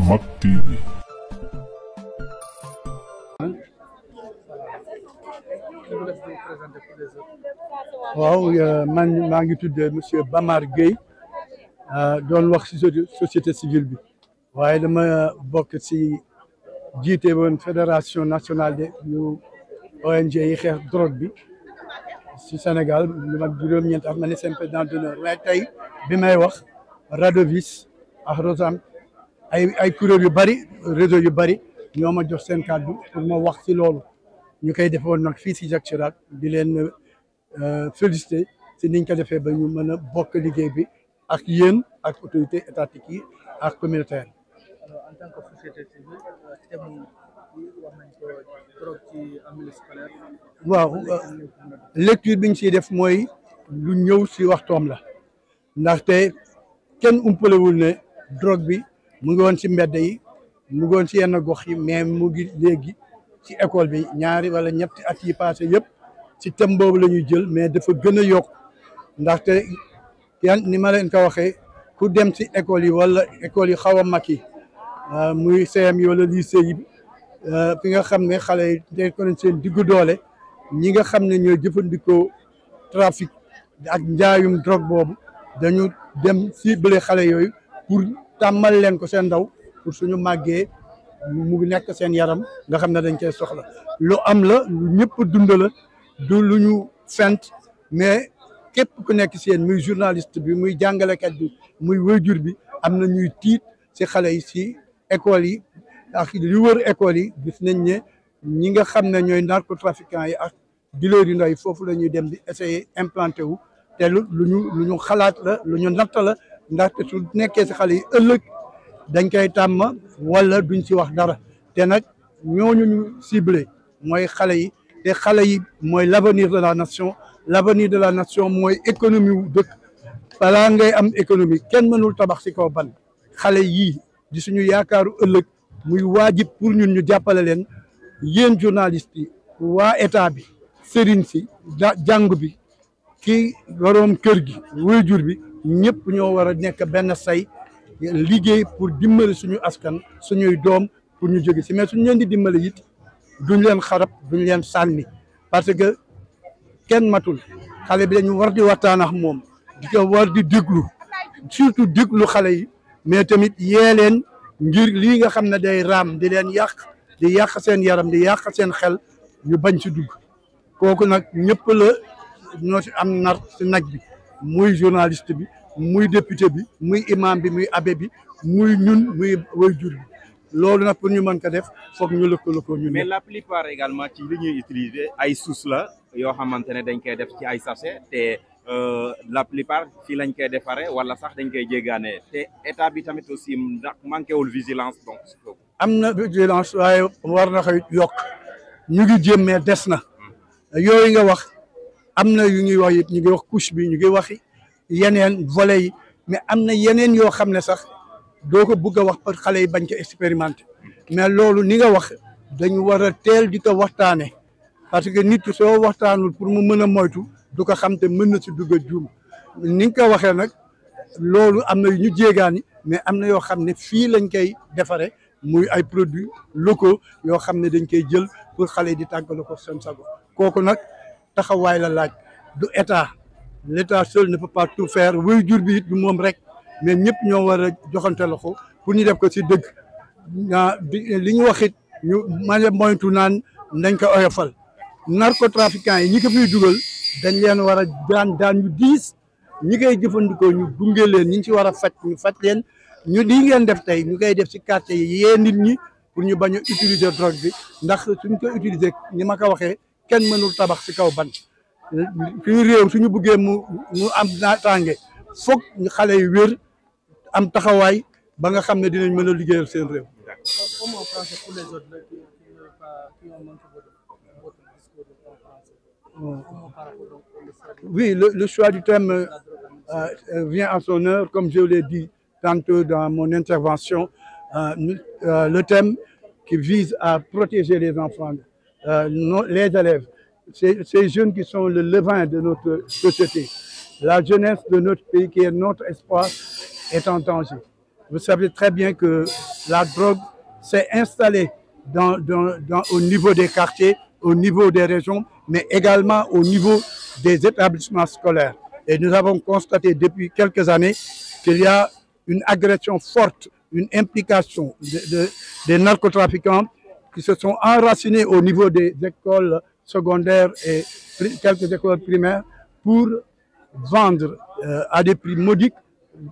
Mak TV. waaw man maa ngi tudd monsieur Bamar Gueye doon wax ci société civile bi waaye dama bokk ci jiite woon fédération nationale de ñu ONG yi xeex drogue bi ci Sénégal lu mag juróom-ñeent at ma ne seen président d'honneur waaye tey bi may wax Radovis ak Rosam ay kuréel yu bari réseau yu bari ñoo ma jox seen kàddu pour ma wax ci loolu ñu koy defoon nag fii ci Jacques Chirac di leen félicité ci niñ ko defee ba ñu mën a bokk liggéey bi ak yéen ak autorité étatique yi ak communautaire. Alors, en tant que société civile thème wax nañ ko drogue ci en milieu scolaire. waaw lecture bi ñu ciy def mooy lu ñëw ci waxtoom la ndaxte kenn umpalewul ne drogue bi mu ngi woon ci mbedd yi mu ngi woon ci yenn gox yi mais mu ngi léegi ci école bi ñaari wala ñetti at yi passé yëpp ci thème boobu la ñuy jël mais dafa gën a yokk ndaxte yan ni ma leen ko waxee ku dem ci école yi wala école yi xaw a mag yi muy CM yi wala lycée yi fi nga xam ne xale yi dañ ko leen seen diggu doole ñi nga xam ne ñooy jëfandikoo trafic ak njaayum drogue boobu dañu dem ciblé xale yooyu pour tàmmal leen ko seen ndaw pour suñu màggee mu nekk seen yaram nga xam ne dañ koy soxla lu am la lu ñëpp dund la du lu ñu fent mais képp ku nekk si yéen muy journaliste bi muy jàngalekat bi muy waajur bi am na ñuy tiit si xale yi si école yi ak li wër école yi gis nañ ne ñi nga xam ne ñooy narcotrafiquants yi ak dealers yu ndaw yi foofu la ñuy dem di essayer implanté wu te lu ñu xalaat la lu ñu natt la ndaxte su nekkee si xale yi ëllëg dañ koy tàmm wala duñ ci wax dara te nag ñooñu ñu ciblé mooy xale yi te xale yi mooy l'avenir de la nation l'avenir de la nation mooy économie wu dëkk balaa ngay am économie kenn mënul tabax ci kaw ban xale yii di suñu yaakaaru ëllëg muy waajib pour ñun ñu jàppale leen yéen journalistes yi waa état bi sëriñ si jàng bi kii waroom kër gi waajur bi ñëpp ñoo war a nekk benn say liggéey pour dimbali suñu askan suñuy doom pour ñu jóge ci mais suñu leen di dimbali it duñ leen xarab duñ leen sànni parce que kenn matul xale bi dañu war di waxtaan ak moom di ko war di déglu surtout déglu xale yi mais tamit yee leen ngir lii nga xam ne day raam di leen yàq seen yaram di yàq seen xel ñu bañ ci dugg kooku nag ñëpp la ñoo ci am nar ci nag bi muy journaliste bi muy député bi muy imam bi muy abbé bi muy ñun muy waajur bi loolu nag pour ñu mën ko def foog ñu lëkkaloo ko ñun. mais la plupart également ci li ñuy utiliser ay suus la yoo xamante ne dañ koy def ci ay sachet te la plupart fii lañ koy defaree wala sax dañ koy jéggaane te état bi tamit aussi ndax manqué wul vigilance donc. am na vigilance waaye war na koy yokk ñu ngi jéem mais des na yooyu nga wax am na yu ñuy wax it ñu ngi wax couche bi ñu ngi wax yeneen volet yi mais am na yeneen yoo xam ne sax doo ko bëgg a wax pour xale yi bañ ko expérimenter mais loolu ni nga wax dañu war a teel di ko waxtaane parce que nit soo waxtaanul pour mu mën a moytu du ko xam te mën na si dugg a juum ni nga ko waxee nag loolu am na yu ñu jéegaani mais am na yoo xam ne fii lañ koy defaree muy ay produits locaux yoo xam ne dañ koy jël pour xale yi di tàggale ko seen sago kooku nag taxawaay la laaj du état l'état seul ne peut pas tout faire waajur bi it du moom rek mais ñëpp ñoo war a joxante loxo pour ñu def ko ci dëgg li ñu wax it ñu mën a moytu naan nañ ko oyofal narcotrafiquants yi ñi ko fiy dugal dañ leen war a daan ñu diis ñi koy jëfandikoo ñu gunge leen ñi ci war a faj ñu faj leen ñu lii ngeen def tey ñu koy def ci quartier yi yee nit ñi pour ñu bañ a utiliser drogue bi ndax suñ ko utiliser ni ma ko waxee kenn mënul tabax ci kaw ban suñu réew suñu buggee mu am naataange foog ñu xale yi wér am taxawaay ba nga xam ne dinañ mën a liggéeyal seen réew. Comment français pour les autres qui ont manqué votre discours de français? Oui, le choix du thème vient à son heure, comme je l'ai dit tantôt dans mon intervention. Le thème qui vise à protéger les enfants, les élèves, ces jeunes qui sont le levain de notre société. La jeunesse de notre pays, qui est notre espoir, est en danger. Vous savez très bien que la drogue s'est installée au niveau des quartiers, au niveau des régions, mais également au niveau des établissements scolaires. Et nous avons constaté depuis quelques années qu'il y a une agression forte, une implication des narcotrafiquants qui se sont enracinés au niveau des écoles secondaires et quelques écoles primaires pour vendre à des prix modiques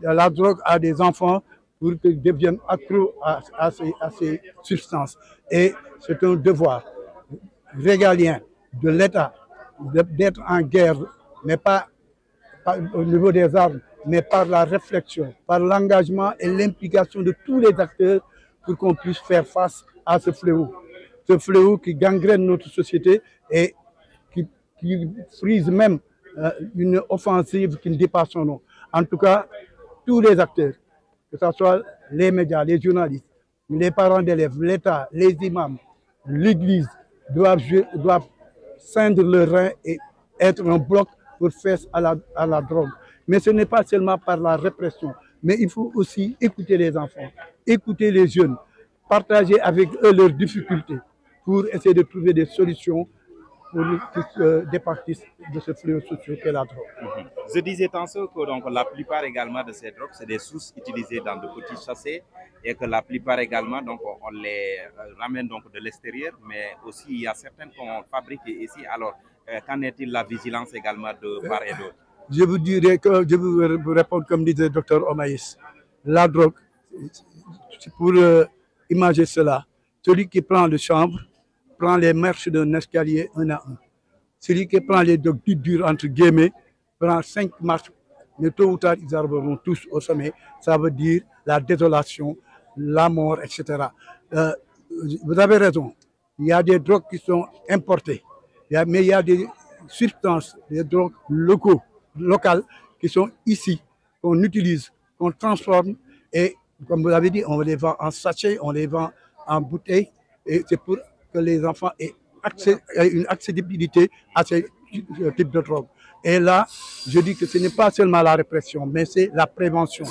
la drogue à des enfants pour qu'ils deviennent accros à ces substances. Et c'est un devoir régalien de l'État d'être en guerre, mais pas au niveau des armes, mais par la réflexion, par l'engagement et l'implication de tous les acteurs pour qu'on puisse faire face à ce fléau qui gangrène notre société et qui frise même une offensive qui ne dit pas son nom. En tout cas, tous les acteurs, que ce soit les médias, les journalistes, les parents d'élèves, l'État, les imams, l'Église, doivent ceindre le rein et être un bloc pour faire à la drogue. Mais ce n'est pas seulement par la répression, mais il faut aussi écouter les enfants, écouter les jeunes, partager avec eux leurs difficultés pour essayer de trouver des solutions pour qu'ils se départissent de ce fléau social qu'est la drogue. Je disais tantôt que donc, la plupart également de ces drogues, c'est des sources utilisées dans de petits sachets et que la plupart également, donc, on les ramène donc, de l'extérieur, mais aussi il y a certaines qu'on fabrique ici. Alors, qu'en est-il de la vigilance également de part et d'autre? Je vous dirais que je vais vous répondre comme disait le docteur Omaïs. La drogue, pour imaginer cela, celui qui prend le chambre prend les marches d'un escalier un à un. Celui qui prend les drogues dites dures, entre guillemets, prend 5 marches, mais tôt ou tard, ils arriveront tous au sommet. Ça veut dire la désolation, la mort, etc. Vous avez raison. Il y a des drogues qui sont importées, mais il y a des substances, des drogues locales qui sont ici, qu'on utilise, qu'on transforme et, comme vous l'avez dit, on les vend en sachet, on les vend en bouteille et c'est pour que les enfants aient une accessibilité à ce type de drogue. Et là, je dis que ce n'est pas seulement la répression, mais c'est la prévention.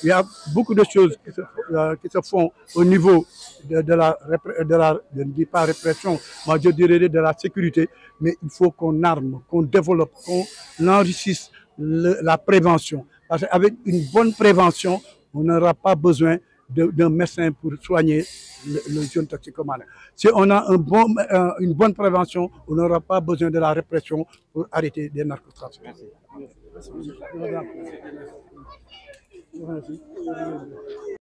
Il y a beaucoup de choses qui se font au niveau je ne dis pas répression, moi je dirais de la sécurité, mais il faut qu'on arme, qu'on développe, qu'on enrichisse la prévention. Parce qu'avec une bonne prévention, on n'aura pas besoin d'un médecin pour soigner le jeune toxicomane. Si on a une bonne prévention, on n'aura pas besoin de la répression pour arrêter des narcotrafics. Merci.